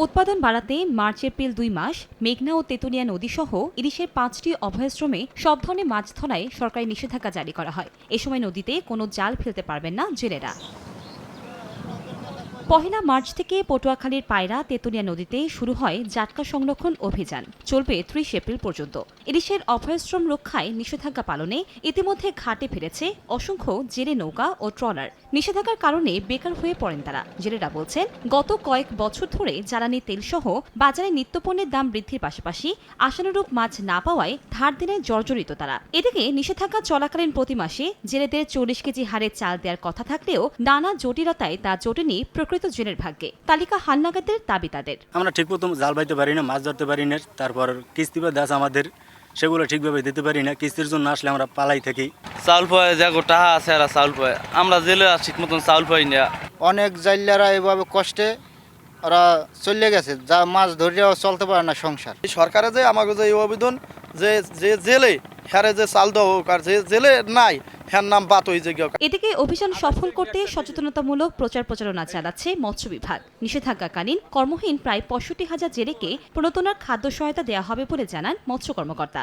উৎপাদন বাড়াতে March April ২ মাস মেঘনা ও তেতুলিয়া নদীসহ ইলিশের ৫টি অভয়াশ্রমে সব ধরনের মাছ ধরায় সরকারি নিষেধাজ্ঞা জারি করা হয়। এ সময় নদীতে কোনো জাল ফেলতে পারবেন না জেলেরা। পহেলা মার্চ থেকে পটুয়াখালীর পায়রা তেতুলিয়া নদীতে শুরু হয় জাটকা সংরক্ষণ অভিযান, চলবে ৩০ এপ্রিল পর্যন্ত। ইলিশের অভয়াশ্রম রক্ষায় নিষেধাজ্ঞা পালনে ইতিমধ্যে ঘাটে ফিরেছে অসংখ্য জেলে নৌকা ও ট্রলার। নিষেধাজ্ঞার কারণে বেকার হয়ে পড়েন তারা। জেলেরা বলছেন, গত কয়েক বছর ধরে জ্বালানি তেলসহ বাজারে নিত্যপণ্যের দাম বৃদ্ধির পাশাপাশি আশানুরূপ মাছ না পাওয়ায় ধার দেনে জর্জরিত তারা। এদিকে নিষেধাজ্ঞা চলাকালীন প্রতি মাসে জেলেদের ৪০ কেজি হারে চাল দেওয়ার কথা থাকলেও নানা জটিলতায় তা জোটেনি প্রকৃত জেলের ভাগ্যে। তালিকা হালনাগাদের দাবি তাদের। আমরা ঠিক মতো জাল বাইতে পারি না, মাছ ধরতে পারি না, তারপর কিস্তি বা দাস আমাদের সেগুলো ঠিকভাবে দিতে পারি না। কিস্তির জন্য আসলে আমরা পালাই থাকি। চাউল পায় যা টাকা আছে আর চাউল পায়, আমরা জেলে ঠিক মতন চাউল পাই না। অনেক জাইলারা এভাবে কষ্টে ওরা চলে গেছে, যা মাছ ধরিয়াও চলতে পারে না সংসার। সরকারে যে আমাকে যে আবেদন যে যে জেলে হ্যারে যে চাল দেওয়া হোক, আর যে জেলে নাই হ্যার নাম বাত হয়ে যে। এদিকে অভিযান সফল করতে সচেতনতামূলক প্রচারণা চালাচ্ছে মৎস্য বিভাগ। নিষেধাজ্ঞাকালীন কর্মহীন প্রায় ৬৫,০০০ জেলেকে প্রণোদনার খাদ্য সহায়তা দেওয়া হবে বলে জানান মৎস্য কর্মকর্তা।